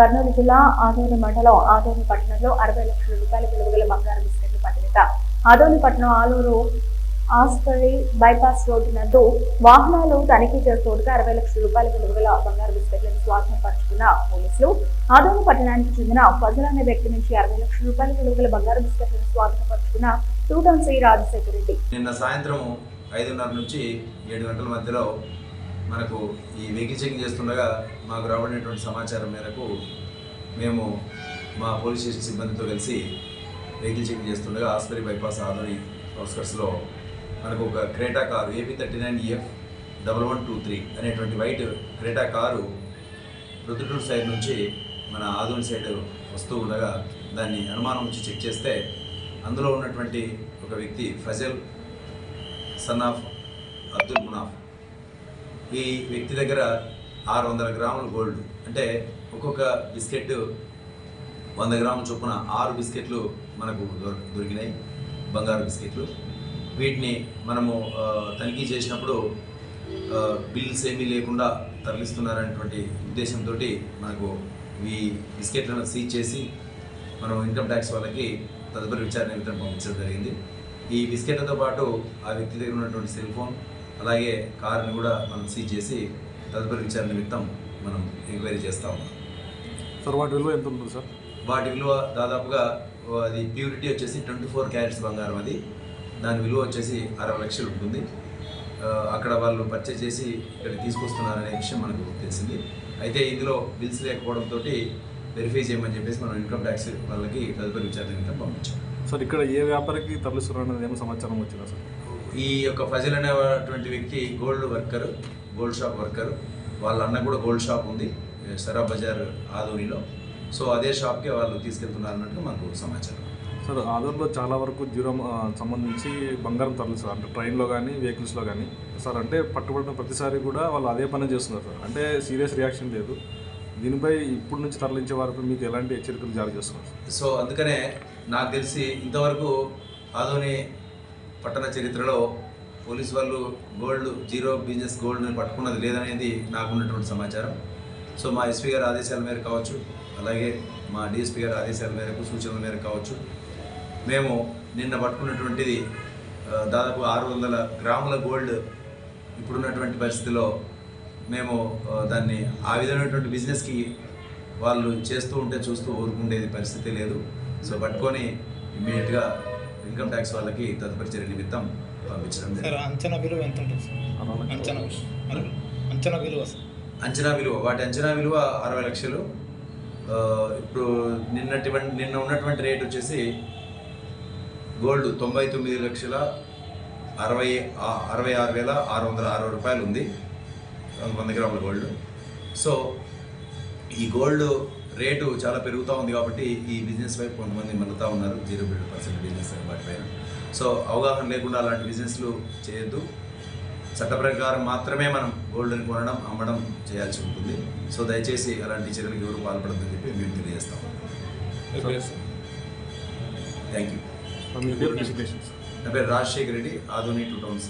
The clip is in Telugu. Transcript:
కర్నూలు జిల్లా ఆదోని మండలం ఆదోని పట్టణంలో 60 లక్షల రూపాయల విలువగల బంగారు బిస్కెట్లు పట్టివేత. ఆదోని పట్టణం ఆలూరు ఆస్పరి బైపాస్ రోడ్డు నందు వాహనాలు తనిఖీ చేస్తుండగా 60 లక్షల రూపాయల విలువగల బంగారు బిస్కెట్లను స్వాధీనం పరుచుకున్న పోలీసులు ఆదోని పట్టణానికి చెందిన ఫజల్ అనే వ్యక్తి నుంచి 60 లక్షల రూపాయల విలువగల బంగారు బిస్కెట్లను స్వాధీనం పరుచుకున్న టూటౌన్ సి రాజశేఖర్ రెడ్డి. నిన్న సాయంత్రం 5:30 నుంచి 7 గంటల మధ్యలో మనకు ఈ వెహికల్ చెకింగ్ చేస్తుండగా మాకు రాబడినటువంటి సమాచారం మేరకు మేము మా పోలీస్ స్టేషన్ సిబ్బందితో కలిసి వెహికల్ చెకింగ్ చేస్తుండగా ఆస్పరి బైపాస్ ఆదోని అవుట్స్కట్స్లో మనకు ఒక క్రేటా కారు AP39EF 1123 అనేటువంటి white Creta car Rudraturu side నుంచి మన ఆదోని సైడ్ వస్తూ ఉండగా దాన్ని అనుమానం నుంచి చెక్ చేస్తే అందులో ఉన్నటువంటి ఒక వ్యక్తి ఫజల్ సన్ ఆఫ్ అబ్దుల్ మునాఫ్, ఈ వ్యక్తి దగ్గర 600 గ్రాముల గోల్డ్, అంటే ఒక్కొక్క బిస్కెట్ 100 గ్రాముల చొప్పున 6 బిస్కెట్లు మనకు దొరికినాయి, బంగారు బిస్కెట్లు. వీటిని మనము తనిఖీ చేసినప్పుడు బిల్స్ ఏమీ లేకుండా తరలిస్తున్నారనేటువంటి ఉద్దేశంతో మనకు ఈ బిస్కెట్లను సీజ్ చేసి మనం ఇన్కమ్ ట్యాక్స్ వాళ్ళకి తదుపరి విచారణ నిమిత్తం పంపించడం జరిగింది. ఈ బిస్కెట్లతో పాటు ఆ వ్యక్తి దగ్గర ఉన్నటువంటి సెల్ ఫోన్ అలాగే కారుని కూడా మనం సీజ్ చేసి తదుపరి విచారణ నిమిత్తం మనం ఎంక్వైరీ చేస్తూ ఉన్నాం. సార్ వాటి విలువ ఎంత ఉంటుంది సార్? వాటి విలువ దాదాపుగా అది ప్యూరిటీ వచ్చేసి 24 క్యారెట్స్ బంగారం, అది దాని విలువ వచ్చేసి 60 లక్షలు ఉంటుంది. అక్కడ వాళ్ళు పర్చేజ్ చేసి ఇక్కడ తీసుకొస్తున్నారనే విషయం మనకు తెలిసింది. అయితే ఇందులో బిల్స్ లేకపోవడంతో వెరిఫై చేయమని చెప్పేసి మనం ఇన్కమ్ ట్యాక్స్ వాళ్ళకి తదుపరి విచారణ నిమిత్తం పంపించాం. సార్ ఇక్కడ ఏ వ్యాపారికి తరలిస్తున్నారనేది ఏమో సమాచారం వచ్చిందా సార్? ఈ యొక్క ఫజల్ అనేటువంటి వ్యక్తి గోల్డ్ షాప్ వర్కర్, వాళ్ళ అన్న కూడా గోల్డ్ షాప్ ఉంది సరా బజార్ ఆదోనిలో. సో అదే షాప్కి వాళ్ళు తీసుకెళ్తున్నారన్నట్టు మాకు సమాచారం. సార్ ఆదోనిలో చాలా వరకు జీరో సంబంధించి బంగారం తరలిస్తారు, అంటే ట్రైన్లో కానీ వెహికల్స్లో కానీ. సార్ అంటే పట్టుబడిన ప్రతిసారి కూడా వాళ్ళు అదే పని చేస్తున్నారు సార్, అంటే సీరియస్ రియాక్షన్ లేదు. దీనిపై ఇప్పటి నుంచి తరలించే వారికి మీకు ఎలాంటి హెచ్చరికలు జారీ చేస్తున్నారు? సో అందుకనే నాకు తెలిసి ఇంతవరకు ఆదోని పట్టణ చరిత్రలో పోలీసు వాళ్ళు జీరో బిజినెస్ గోల్డ్ని పట్టుకున్నది లేదనేది నాకు ఉన్నటువంటి సమాచారం. సో మా ఎస్పీ గారి ఆదేశాల మేరకు కావచ్చు, అలాగే మా డిఎస్పీ గారి ఆదేశాల మేరకు సూచనల మేరకు కావచ్చు, మేము నిన్న పట్టుకున్నటువంటిది దాదాపు 600 గ్రాముల గోల్డ్. ఇప్పుడున్నటువంటి పరిస్థితిలో మేము దాన్ని ఆ విధమైనటువంటి బిజినెస్కి వాళ్ళు చేస్తూ ఉంటే చూస్తూ ఊరుకుండేది పరిస్థితి లేదు. సో పట్టుకొని ఇమ్మీడియట్గా ఇన్కమ్ ట్యాక్స్ వాళ్ళకి తదుపరి చర్య నిమిత్తం పంపించడం. అంచనా విలువ ఎంత ఉంటుంది సార్? అంచనా విలువ వాటి అంచనా విలువ 60 లక్షలు. ఇప్పుడు నిన్న ఉన్నటువంటి రేట్ వచ్చేసి గోల్డ్ 99,66,660 రూపాయలు ఉంది, 100 గ్రాముల గోల్డ్. సో ఈ గోల్డ్ రేటు చాలా పెరుగుతూ ఉంది కాబట్టి ఈ బిజినెస్ వైపు కొంతమంది మళ్ళుతూ ఉన్నారు, 0% బిజినెస్ వాటిపైన. సో అవగాహన లేకుండా అలాంటి బిజినెస్లు చేయొద్దు. చట్ట ప్రకారం మాత్రమే మనం గోల్డ్ని కొనడం అమ్మడం చేయాల్సి ఉంటుంది. సో దయచేసి అలాంటి చర్యలకు ఎవరు పాల్పడదని చెప్పి మేము తెలియజేస్తాం. Thank you. నా పేరు రాజశేఖర్ రెడ్డి, ఆదోని 2 టౌన్స్.